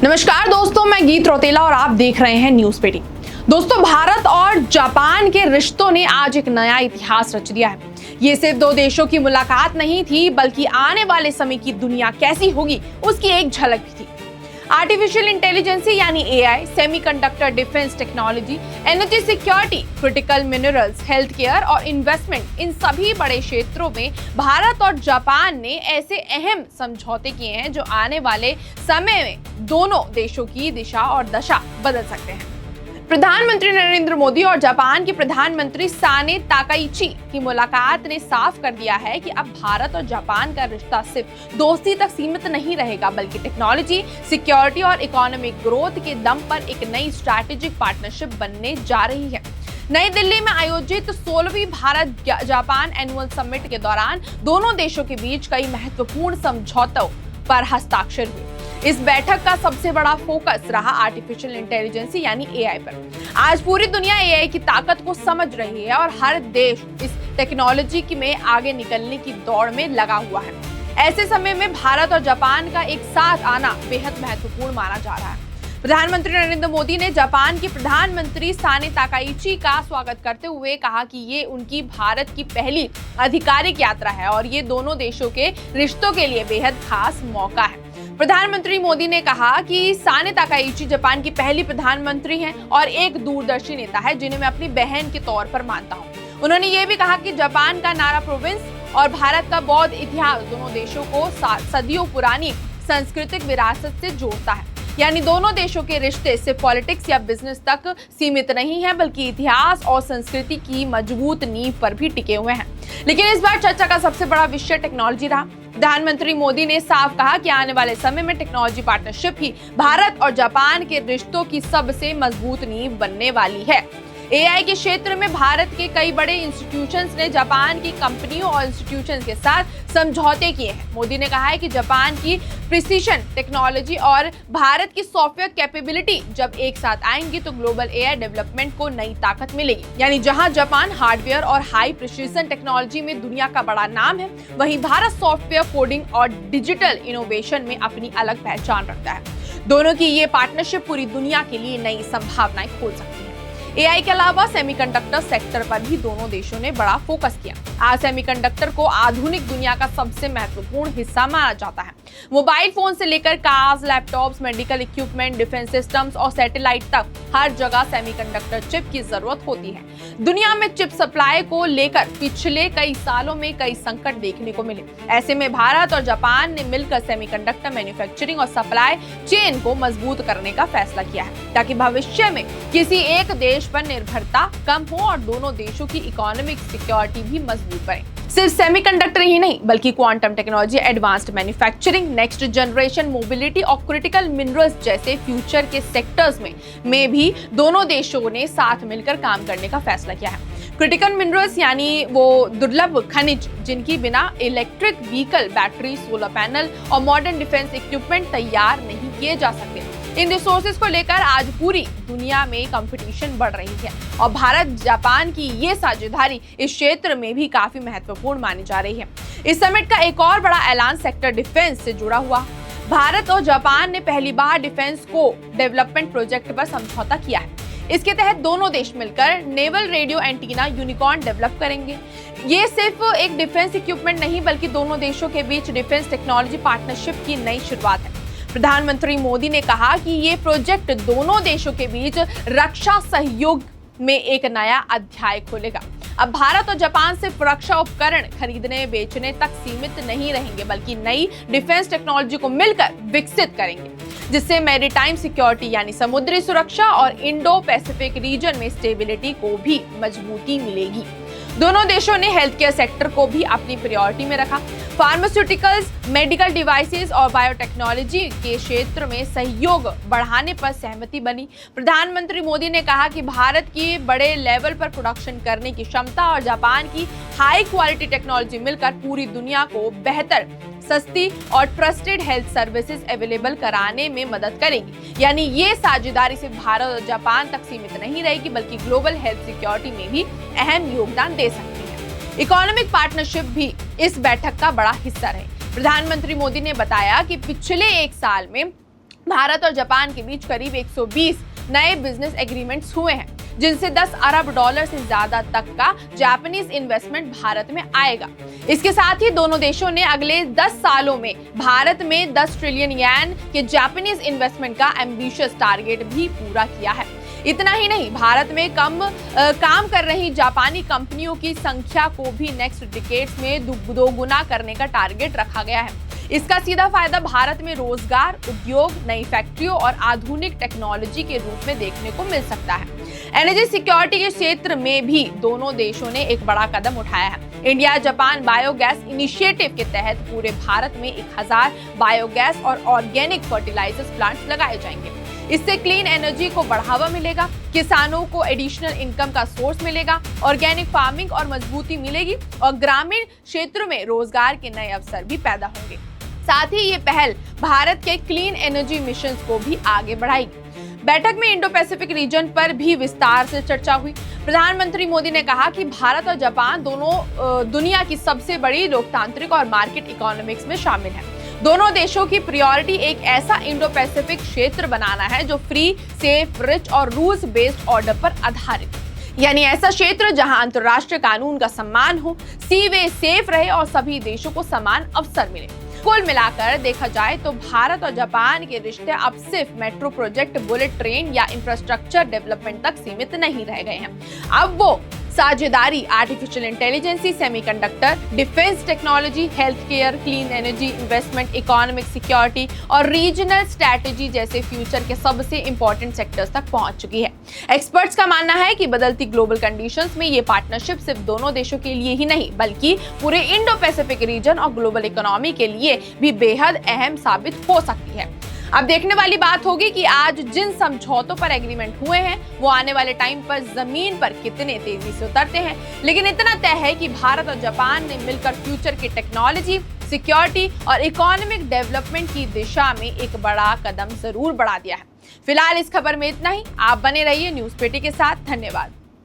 नमस्कार दोस्तों, मैं गीत रौतेला और आप देख रहे हैं न्यूज पेटी। दोस्तों, भारत और जापान के रिश्तों ने आज एक नया इतिहास रच दिया है। ये सिर्फ दो देशों की मुलाकात नहीं थी, बल्कि आने वाले समय की दुनिया कैसी होगी उसकी एक झलक भी थी। आर्टिफिशियल इंटेलिजेंस यानी AI, semiconductor, defence technology, energy security, critical minerals, health care और इन्वेस्टमेंट, इन सभी बड़े क्षेत्रों में भारत और जापान ने ऐसे अहम समझौते किए हैं जो आने वाले समय में दोनों देशों की दिशा और दशा बदल सकते हैं। प्रधानमंत्री नरेंद्र मोदी और जापान के प्रधानमंत्री साने ताकाइची की मुलाकात ने साफ कर दिया है कि अब भारत और जापान का रिश्ता सिर्फ दोस्ती तक सीमित नहीं रहेगा, बल्कि टेक्नोलॉजी, सिक्योरिटी और इकोनॉमिक ग्रोथ के दम पर एक नई स्ट्रैटेजिक पार्टनरशिप बनने जा रही है। नई दिल्ली में आयोजित 16वीं भारत जापान एनुअल समिट के दौरान दोनों देशों के बीच कई महत्वपूर्ण समझौतों पर हस्ताक्षर हुए। इस बैठक का सबसे बड़ा फोकस रहा आर्टिफिशियल इंटेलिजेंस यानी एआई पर। आज पूरी दुनिया एआई की ताकत को समझ रही है और हर देश इस टेक्नोलॉजी में आगे निकलने की दौड़ में लगा हुआ है। ऐसे समय में भारत और जापान का एक साथ आना बेहद महत्वपूर्ण माना जा रहा है। प्रधानमंत्री नरेंद्र मोदी ने जापान के प्रधानमंत्री साने ताकाइची का स्वागत करते हुए कहा कि ये उनकी भारत की पहली आधिकारिक यात्रा है और ये दोनों देशों के रिश्तों के लिए बेहद खास मौका है। प्रधानमंत्री मोदी ने कहा कि साने ताकाइची जापान की पहली प्रधानमंत्री हैं और एक दूरदर्शी नेता है जिन्हें मैं अपनी बहन के तौर पर मानता हूं। उन्होंने ये भी कहा कि जापान का नारा प्रोविंस और भारत का बौद्ध इतिहास दोनों देशों को सदियों पुरानी सांस्कृतिक विरासत से जोड़ता है। यानी दोनों देशों के रिश्ते सिर्फ पॉलिटिक्स या बिजनेस तक सीमित नहीं है, बल्कि इतिहास और संस्कृति की मजबूत नींव पर भी टिके हुए हैं। लेकिन इस बार चर्चा का सबसे बड़ा विषय टेक्नोलॉजी रहा। प्रधानमंत्री मोदी ने साफ कहा कि आने वाले समय में टेक्नोलॉजी पार्टनरशिप ही भारत और जापान के रिश्तों की सबसे मजबूत नींव बनने वाली है। एआई के क्षेत्र में भारत के कई बड़े इंस्टीट्यूशंस ने जापान की कंपनियों और इंस्टीट्यूशंस के साथ समझौते किए हैं। मोदी ने कहा है कि जापान की प्रिसीशन टेक्नोलॉजी और भारत की सॉफ्टवेयर कैपेबिलिटी जब एक साथ आएंगी तो ग्लोबल एआई डेवलपमेंट को नई ताकत मिलेगी। यानी जहां जापान हार्डवेयर और हाई प्रिसीशन टेक्नोलॉजी में दुनिया का बड़ा नाम है, वहीं भारत सॉफ्टवेयर कोडिंग और डिजिटल इनोवेशन में अपनी अलग पहचान रखता है। दोनों की ये पार्टनरशिप पूरी दुनिया के लिए नई संभावनाएं खोल सकती है। एआई के अलावा सेमीकंडक्टर सेक्टर पर भी दोनों देशों ने बड़ा फोकस किया। आज सेमीकंडक्टर को आधुनिक दुनिया का सबसे महत्वपूर्ण हिस्सा माना जाता है। मोबाइल फोन से लेकर cars, laptops, medical equipment, defence systems और सैटेलाइट तक हर जगह सेमीकंडक्टर चिप की जरूरत होती है। दुनिया में चिप सप्लाई को लेकर पिछले कई सालों में कई संकट देखने को मिले। ऐसे में भारत और जापान ने मिलकर सेमीकंडक्टर मैन्युफैक्चरिंग और सप्लाई चेन को मजबूत करने का फैसला किया है, ताकि भविष्य में किसी एक देश पर निर्भरता कम हो और दोनों देशों की इकोनॉमिक सिक्योरिटी भी मजबूत बने। सिर्फ सेमीकंडक्टर ही नहीं, बल्कि quantum technology, advanced manufacturing, next generation mobility और क्रिटिकल मिनरल्स जैसे फ्यूचर के सेक्टर्स में भी दोनों देशों ने साथ मिलकर काम करने का फैसला किया है। क्रिटिकल मिनरल्स यानी वो दुर्लभ खनिज जिनकी बिना electric vehicle, battery, solar panel और मॉडर्न डिफेंस इक्विपमेंट तैयार नहीं किए जा सकते। इन रिसोर्सेज को लेकर आज पूरी दुनिया में कंपटीशन बढ़ रही है और भारत जापान की ये साझेदारी इस क्षेत्र में भी काफी महत्वपूर्ण मानी जा रही है। इस समिट का एक और बड़ा ऐलान सेक्टर डिफेंस से जुड़ा हुआ। भारत और जापान ने पहली बार डिफेंस को डेवलपमेंट प्रोजेक्ट पर समझौता किया है। इसके तहत दोनों देश मिलकर naval radio antenna unicorn develop करेंगे। ये सिर्फ एक डिफेंस इक्विपमेंट नहीं, बल्कि दोनों देशों के बीच डिफेंस टेक्नोलॉजी पार्टनरशिप की नई शुरुआत है। प्रधानमंत्री मोदी ने कहा कि ये प्रोजेक्ट दोनों देशों के बीच रक्षा सहयोग में एक नया अध्याय खोलेगा। अब भारत और जापान सिर्फ रक्षा उपकरण खरीदने बेचने तक सीमित नहीं रहेंगे, बल्कि नई डिफेंस टेक्नोलॉजी को मिलकर विकसित करेंगे, जिससे मैरीटाइम सिक्योरिटी यानी समुद्री सुरक्षा और इंडो पैसिफिक रीजन में स्टेबिलिटी को भी मजबूती मिलेगी। दोनों देशों ने हेल्थ केयर सेक्टर को भी अपनी प्रायोरिटी में रखा। फार्मास्यूटिकल्स, मेडिकल डिवाइसेस और बायोटेक्नोलॉजी के क्षेत्र में सहयोग बढ़ाने पर सहमति बनी। प्रधानमंत्री मोदी ने कहा कि भारत की बड़े लेवल पर प्रोडक्शन करने की क्षमता और जापान की हाई क्वालिटी टेक्नोलॉजी मिलकर पूरी दुनिया को बेहतर, सस्ती और ट्रस्टेड हेल्थ सर्विसेज अवेलेबल कराने में मदद करेगी। यानी ये साझेदारी सिर्फ भारत और जापान तक सीमित नहीं रहेगी, बल्कि ग्लोबल हेल्थ सिक्योरिटी में भी अहम योगदान दे सकती है। इकोनॉमिक पार्टनरशिप भी इस बैठक का बड़ा हिस्सा रहे। प्रधानमंत्री मोदी ने बताया कि पिछले एक साल में भारत और जापान के बीच करीब 120 नए बिजनेस एग्रीमेंट्स हुए हैं, जिनसे 10 अरब डॉलर से ज्यादा तक का जापानीज इन्वेस्टमेंट भारत में आएगा। इसके साथ ही दोनों देशों ने अगले 10 सालों में भारत में 10 ट्रिलियन येन के जापानीज इन्वेस्टमेंट का एम्बिशियस टारगेट भी पूरा किया है। इतना ही नहीं, भारत में काम कर रही जापानी कंपनियों की संख्या को भी नेक्स्ट डिकेड्स में दोगुना करने का टारगेट रखा गया है। इसका सीधा फायदा भारत में रोजगार, उद्योग, नई फैक्ट्रियों और आधुनिक टेक्नोलॉजी के रूप में देखने को मिल सकता है। एनर्जी सिक्योरिटी के क्षेत्र में भी दोनों देशों ने एक बड़ा कदम उठाया है। इंडिया जापान बायोगैस इनिशिएटिव के तहत पूरे भारत में 1000 बायोगैस और ऑर्गेनिक फर्टिलाइजर्स प्लांट्स लगाए जाएंगे। इससे क्लीन एनर्जी को बढ़ावा मिलेगा, किसानों को एडिशनल इनकम का सोर्स मिलेगा, ऑर्गेनिक फार्मिंग और मजबूती मिलेगी और ग्रामीण क्षेत्रों में रोजगार के नए अवसर भी पैदा होंगे। साथ ही ये पहल भारत के क्लीन एनर्जी मिशन को भी आगे बढ़ाएगी। बैठक में इंडो पैसिफिक रीजन पर भी विस्तार से चर्चा हुई। प्रधानमंत्री मोदी ने कहा कि भारत और जापान दोनों दुनिया की सबसे बड़ी लोकतांत्रिक और मार्केट इकोनॉमिक्स में शामिल हैं। दोनों देशों की प्रायोरिटी एक ऐसा इंडो पैसिफिक क्षेत्र बनाना है जो फ्री, सेफ, रिच और रूल्स बेस्ड ऑर्डर पर आधारित, यानी ऐसा क्षेत्र जहां अंतर्राष्ट्रीय कानून का सम्मान हो, सीवे सेफ रहे और सभी देशों को समान अवसर मिले। कुल मिलाकर देखा जाए तो भारत और जापान के रिश्ते अब सिर्फ मेट्रो प्रोजेक्ट, बुलेट ट्रेन या इंफ्रास्ट्रक्चर डेवलपमेंट तक सीमित नहीं रह गए हैं। अब वो साझेदारी artificial intelligence, semiconductor, defence technology, health care, clean energy, investment, economic security और रीजनल स्ट्रैटेजी जैसे फ्यूचर के सबसे इंपॉर्टेंट सेक्टर्स तक पहुंच चुकी है। एक्सपर्ट्स का मानना है कि बदलती ग्लोबल कंडीशंस में ये पार्टनरशिप सिर्फ दोनों देशों के लिए ही नहीं बल्कि पूरे इंडो पैसिफिक रीजन और ग्लोबल इकोनॉमी के लिए भी बेहद अहम साबित हो सकती है। अब देखने वाली बात होगी कि आज जिन समझौतों पर एग्रीमेंट हुए हैं वो आने वाले टाइम पर जमीन पर कितने तेजी से उतरते हैं। लेकिन इतना तय है कि भारत और जापान ने मिलकर फ्यूचर की टेक्नोलॉजी, सिक्योरिटी और इकोनॉमिक डेवलपमेंट की दिशा में एक बड़ा कदम जरूर बढ़ा दिया है। फिलहाल इस खबर में इतना ही। आप बने रहिए न्यूज़ पेटी के साथ। धन्यवाद।